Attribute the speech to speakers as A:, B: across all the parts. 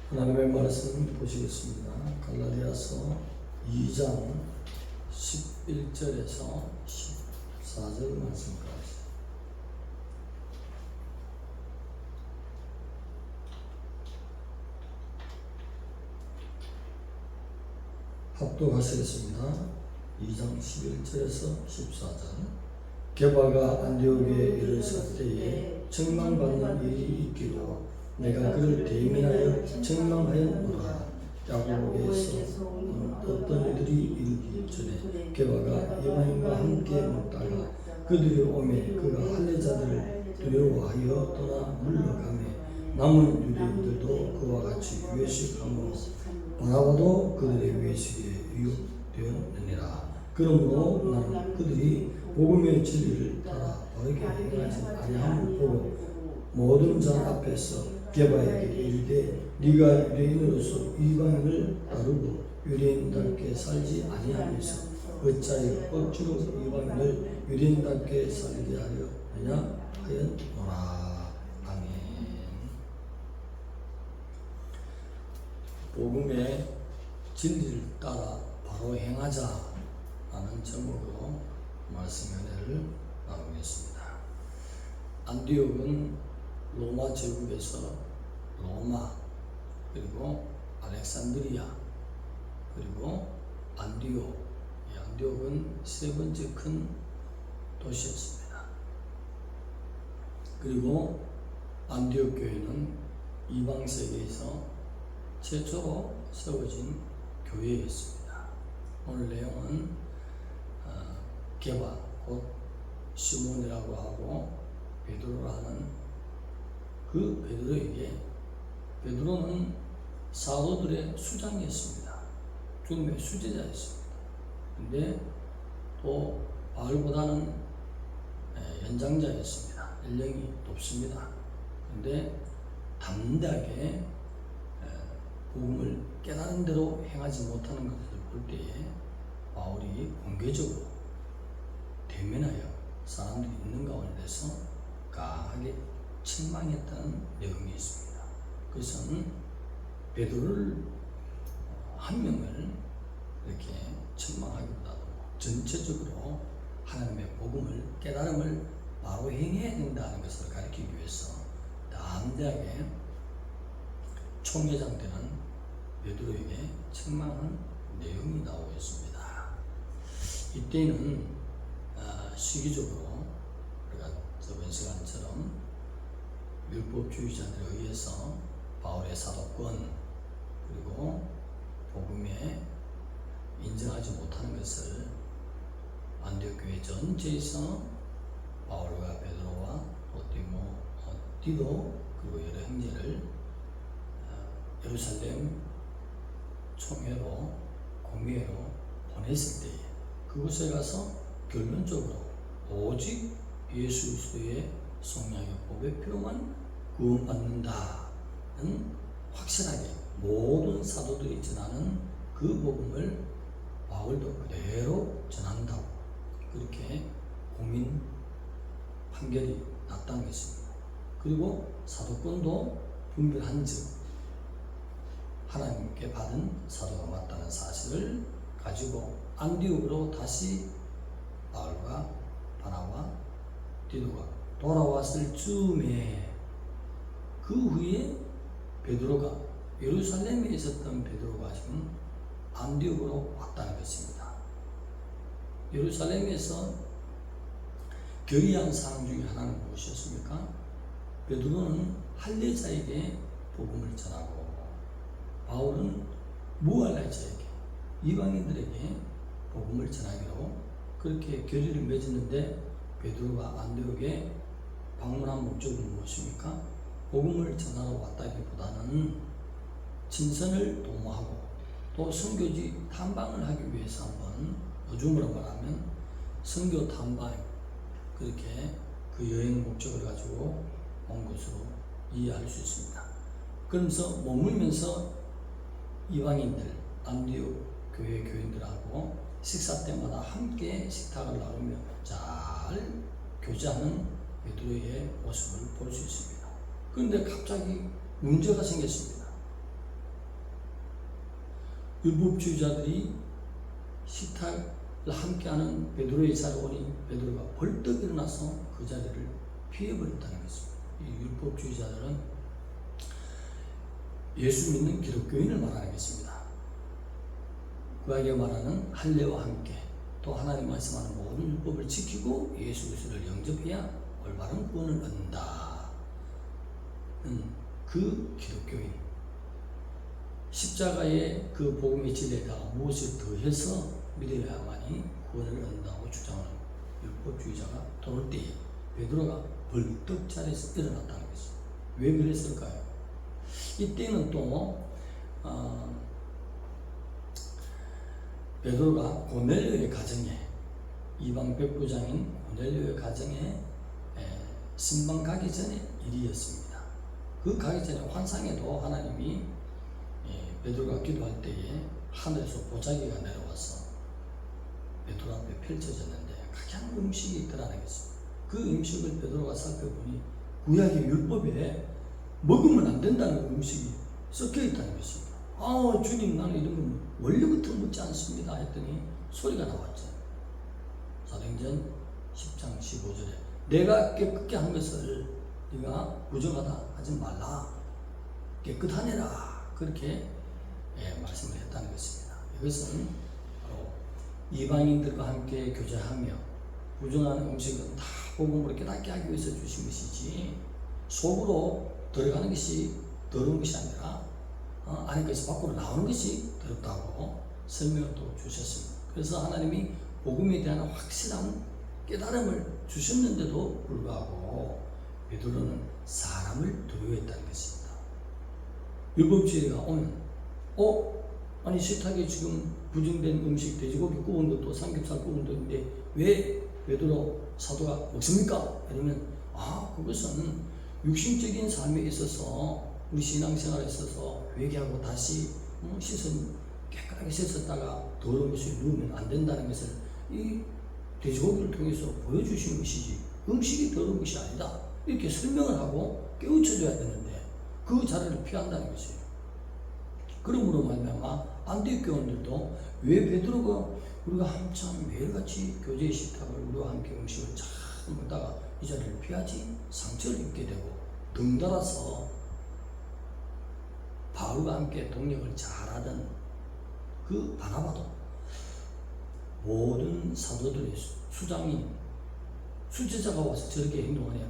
A: 하나님의 말씀 보시겠습니다. 갈라디아서 2장 11절에서 14절 말씀까지. 합독하시겠습니다. 2장 11절에서 14절. 게바가 안디옥에 이르렀을 때에 책망받는 일이 있기로 내가 그를 대면하여 책망하였노라. 야고보에서 어떤 이들이 이르기 전에 게바가 이방인과 함께 먹다가 그들이 오매 그가 할례자들을 두려워하여 떠나 물러가매 남은 유대인들도 그와 같이 외식하므로 바나바도 그들의 외식에 유혹되었느니라. 그러므로 나는 그들이 복음의 진리를 따라 바르게 행하지 아니함을 보고 모든 자 앞에서 게바에게 이르되 네가 유대인으로서 이방인을 따르고 유대인답게 살지 아니하면서 어찌하여 억지로 이방인을 유대인답게 살게 하려 하냐 하였노라. 아멘. 복음의 진리를 따라 바로 행하자라는 제목으로 말씀 은혜를 나누겠습니다. 안디옥은 로마 제국에서 로마, 그리고 알렉산드리아, 그리고 안디옥. 이 안디옥은 세 번째 큰 도시였습니다. 그리고 안디옥 교회는 이방 세계에서 최초로 세워진 교회였습니다. 오늘 내용은 게바, 곧 시몬이라고 하고 베드로라는 그 베드로는 사도들의 수장이었습니다. 죽음의 수제자였습니다. 근데 또 바울보다는 연장자였습니다. 연령이 높습니다. 근데 담대하게 복음을 깨달은 대로 행하지 못하는 것을 볼 때에 바울이 공개적으로 대면하여 사람들이 있는 가운데서 강하게 책망했다는 내용이 있습니다. 그것은 베드로를 한 명을 이렇게 책망하기보다도 전체적으로 하나님의 복음을 깨달음을 바로 행해야 된다는 것을 가르치기 위해서 담대하게 총회장 되는 베드로에게 책망한 내용이 나오고 있습니다. 이때는 시기적으로 우리가 저번 시간처럼 율법주의자들에 의해서 바울의 사도권 그리고 복음에 인정하지 못하는 것을 안디옥 교회 전체에서 바울과 베드로와 디도 그리고 여러 형제를 예루살렘 총회로 공회로 보냈을 때에 그곳에 가서 결론적으로 오직 예수 그리스도의 성령의 보배표만 구원받는다는 확실하게 모든 사도들이 전하는 그 복음을 바울도 그대로 전한다고 그렇게 공인 판결이 났다는 것입니다. 그리고 사도권도 분별한즉 하나님께 받은 사도가 맞다는 사실을 가지고 안디옥으로 다시 바울과 바나바, 디도가 돌아왔을 즈음에 그 후에 베드로가 예루살렘에 있었던 베드로가 지금 안디옥으로 왔다는 것입니다. 예루살렘에서 결의한 사항 중에 하나는 무엇이었습니까? 베드로는 할례자에게 복음을 전하고 바울은 무할례자에게 이방인들에게 복음을 전하기로 그렇게 결의를 맺었는데 베드로가 안디옥에 방문한 목적은 무엇입니까? 복음을 전하러 왔다기보다는 친선을 도모하고 또 선교지 탐방을 하기 위해서 한번 요즘으로 말하면 선교 탐방 그렇게 그 여행 목적을 가지고 온 것으로 이해할 수 있습니다. 그러면서 머물면서 이방인들 안디옥 교회 교인들하고 식사 때마다 함께 식탁을 나누며 잘 교제하는 베드로의 모습을 볼 수 있습니다. 그런데 갑자기 문제가 생겼습니다. 율법주의자들이 식탁을 함께하는 베드로의 자리에 오니 베드로가 벌떡 일어나서 그 자리를 피해버렸다는 것입니다. 이 율법주의자들은 예수 믿는 기독교인을 말하는 것입니다. 구약에 말하는 할례와 함께 또 하나님 말씀하는 모든 율법을 지키고 예수 그리스도를 영접해야 올바른 구원을 얻는다. 그 기독교인, 십자가의 그 복음의 진리에다가 무엇을 더해서 믿어야만이 구원을 얻는다고 주장하는 율법주의자가 돌을 때에 베드로가 벌떡 자리에서 일어났다는 것입니다. 왜 그랬을까요? 이때는 또 베드로가 고넬료의 가정에, 이방 백부장인 고넬료의 가정에 신방 가기 전에 일이었습니다. 그 가기 전에 환상에도 하나님이 베드로가 기도할 때에 하늘에서 보자기가 내려와서 베드로 앞에 펼쳐졌는데 각양 음식이 있더라는 것입니다. 그 음식을 베드로가 살펴보니 구약의 율법에 먹으면 안 된다는 음식이 섞여 있다는 것입니다. 주님, 나는 이런 건 원래부터 묻지 않습니다 했더니 소리가 나왔죠. 사도행전 10장 15절에 내가 깨끗게 한 것을 네가 부정하다 하지 말라, 깨끗하니라, 그렇게 말씀을 했다는 것입니다. 이것은 바로 이방인들과 함께 교제하며 부정하는 음식은 다 복음으로 깨닫게 하기 위해서 주신 것이지, 속으로 들어가는 것이 더러운 것이 아니라 안에 것이 밖으로 나오는 것이 더럽다고 설명을 또 주셨습니다. 그래서 하나님이 복음에 대한 확실한 깨달음을 주셨는데도 불구하고 베드로는 사람을 두려워했다는 것입니다. 율법주의가 오면 아니 식탁에 지금 부정된 음식, 돼지고기 구운 것도 삼겹살 구운 것도 있는데 왜 베드로 사도가 먹습니까? 이러면 그것은 육신적인 삶에 있어서 우리 신앙생활에 있어서 회개하고 다시 깨끗하게 씻었다가 더러운 것을 누우면 안 된다는 것을 이 돼지고기를 통해서 보여주시는 것이지 음식이 더러운 것이 아니다, 이렇게 설명을 하고 깨우쳐줘야 되는데 그 자리를 피한다는 것이에요. 그러므로 말미암아 안디옥 교원들도 왜 베드로가 우리가 한참 매일같이 교제의 식탁을 우리와 함께 음식을 잘 먹다가 이 자리를 피하지? 상처를 입게 되고 덩달아서 바울과 함께 동역을 잘하던 그 바나바도 모든 사도들의 수장이 수제자가 와서 저렇게 행동하니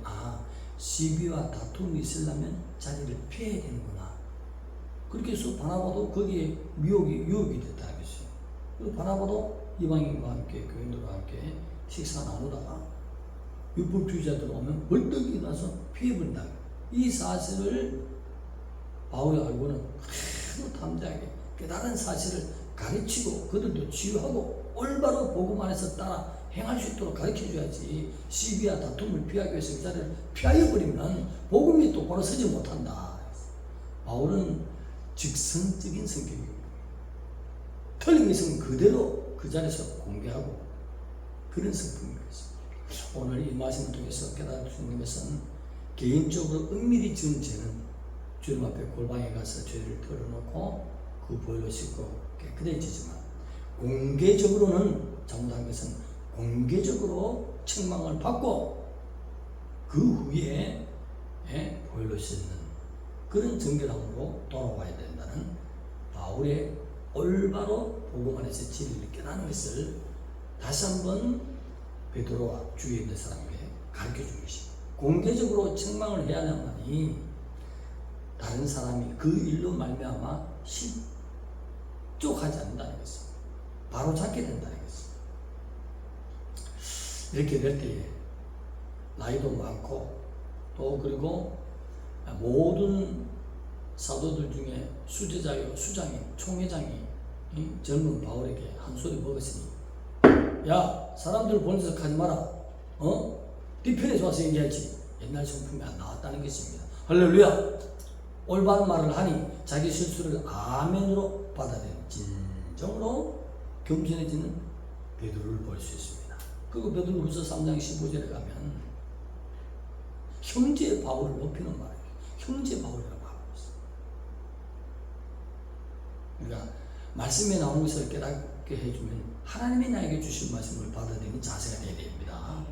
A: 시비와 다툼이 있으려면 자리를 피해야 되는구나. 그렇게 해서 바나바도 거기에 유혹이 됐다는 것이에요. 그리고 바나바도 이방인과 함께 교인들과 함께 식사 나누다가 율법주의자들 오면 벌떡 일어나서 피해버린다. 이 사실을 바울이 알고는 아주 담대하게 깨달은 사실을 가르치고 그들도 치유하고 올바로 복음 안에서 따라 행할 수 있도록 가르쳐줘야지, 시비와 다툼을 피하기 위해서 그 자리를 피하여버리면 복음이 똑바로 서지 못한다. 바울은 직선적인 성격이고 틀린 것은 그대로 그 자리에서 공개하고 그런 성품인 것입니다. 오늘 이 말씀을 통해서 깨달을 수 있는 것은 개인적으로 은밀히 지은 죄는 주님 앞에 골방에 가서 죄를 털어놓고 그 보혈로 씻고 깨끗해지지만 공개적으로는 잘못한 것은 공개적으로 책망을 받고 그 후에 보혈로 씻는 그런 정결함으로 돌아와야 된다는 바울의 올바로 복음 안에서 진리를 깨닫는 것을 다시 한번 베드로와 주위에 있는 사람에게 가르쳐 준 것입니다. 공개적으로 책망을 해야 하나니 다른 사람이 그 일로 말미암아 실족하지 않는다는 것입니다. 바로 잡게 된다는 것입니다. 이렇게 될 때에 나이도 많고 또 그리고 모든 사도들 중에 수제자요 수장인 총회장이 젊은 바울에게 한 소리 먹었으니 야, 사람들 보는 척 하지 마라. 네 편에 좋아서 얘기하지. 옛날 성품이 안 나왔다는 것입니다. 할렐루야. 올바른 말을 하니 자기 실수를 아멘으로 받아들이는 진정으로 겸손해지는 베드로를 볼 수 있습니다. 그리고 베드로후서 3장 15절에 가면 형제 바울을 높이는 말이에요. 형제 바울이라고 하고 있어요. 그러니까 말씀에 나오는 것을 깨닫게 해주면 하나님이 나에게 주신 말씀을 받아들이는 자세가 되어야 됩니다.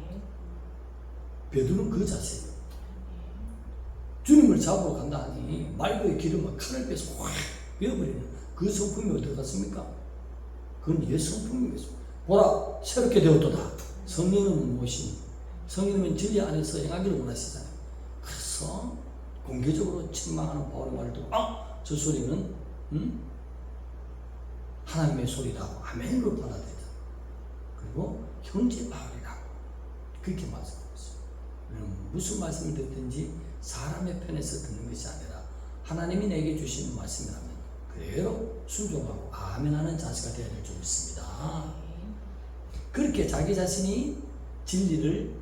A: 베드로는 그 자세예요. 주님을 잡으러 간다 하니 말고의 기름과 칼을 빼서 확 베어버리는 그 성품이 어디 갔습니까? 그건 옛 성품이겠습니다. 보라 새롭게 되었도다. 성령은 무엇이니? 성령은 진리 안에서 행하기를 원하시잖아요. 그래서 공개적으로 책망하는 바울의 말을 듣고 저 소리는 하나님의 소리라고 아멘으로 받아들이자. 그리고 형제 바울이라고 그렇게 말씀하고 있어요. 무슨 말씀을 듣든지 사람의 편에서 듣는 것이 아니라 하나님이 내게 주시는 말씀이라면 그대로 순종하고 아멘하는 자세가 되어야 될 줄 믿습니다. 그렇게 자기 자신이 진리를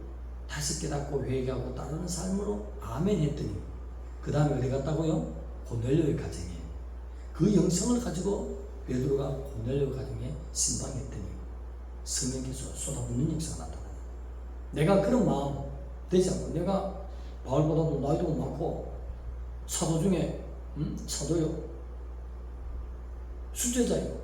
A: 다시 깨닫고 회개하고 따르는 삶으로 아멘 했더니 그 다음에 어디 갔다고요? 고넬료의 가정에 그 영성을 가지고 베드로가 고넬료 가정에 신방했더니 성령께서 쏟아붓는 역사가 나타나요. 내가 그런 마음 되지 않고 내가 바울보다도 나이도 많고 사도 중에 사도요 수제자요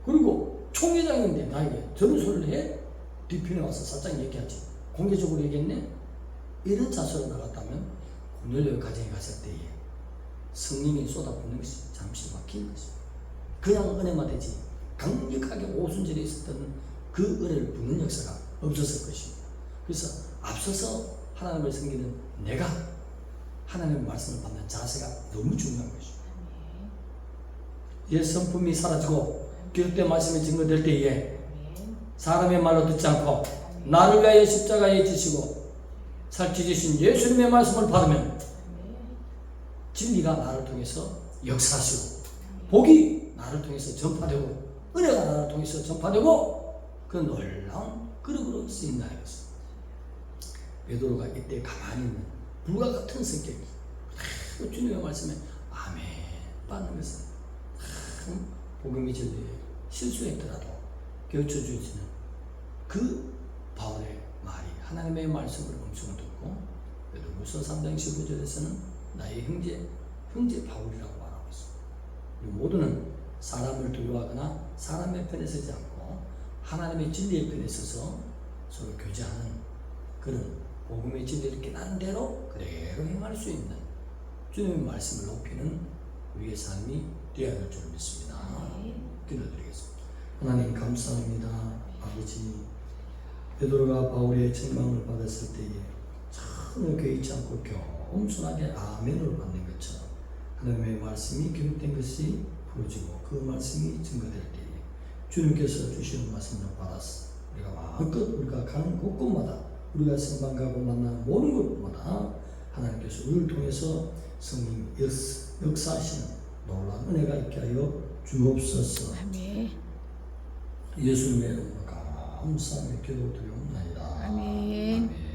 A: 그리고 총회장인데 나에게 저런 소리를 해? 뒤편에 와서 살짝 얘기하지 공개적으로 얘기했네? 이런 자세로 나갔다면 고넬료의 가정에 갔을 때에 성령이 쏟아붓는 것이 잠시 막힌 것이 그냥 은혜만 되지 강력하게 오순절에 있었던 그 은혜를 붓는 역사가 없었을 것입니다. 그래서 앞서서 하나님을 섬기는 내가 하나님의 말씀을 받는 자세가 너무 중요한 것입니다. 옛 성품이 사라지고 기록된 말씀이 증거될 때에 사람의 말로 듣지 않고 나를 위하여 십자가에 지시고 살찌주신 예수님의 말씀을 받으면 진리가 나를 통해서 역사하시고 복이 나를 통해서 전파되고 은혜가 나를 통해서 전파되고 그 놀라운 그릇으로 쓰인다는 것입니다. 베드로가 이때 가만히 있는 불과 같은 성격이 주님의 말씀에 아멘 받는 것은 복음이 진리에 실수했더라도 교쳐주시는 그 바울의 말이 하나님의 말씀을 음성을 듣고 베드로후서 3장 15절에서는 나의 형제 바울이라고 말하고 있습니다. 모두는 사람을 두려워하거나 사람의 편에 서지 않고 하나님의 진리의 편에 서서 서로 교제하는 그런 복음의 진리를 깨달은 대로 그대로 행할 수 있는 주님의 말씀을 높이는 우리의 삶이 되어야 할 줄 믿습니다. 기도드리겠습니다. 하나님 감사합니다. 아버지 베드로가 바울의 책망을 받았을 때에 전혀 개의치 않고 겸손하게 아멘으로 받는 것처럼 하나님의 말씀이 기록된 것이 부러지고 그 말씀이 증거될 때에 주님께서 주시는 말씀을 받았어. 우리가 마음껏 우리가 가는 곳곳마다 우리가 선방가고 만나는 모든 곳마다 하나님께서 우리를 통해서 성령 역사하시는 놀라운 은혜가 있게 하여 주옵소서. 예수님의 이름으로 감사하며 기도드리옵나이다.
B: 아멘.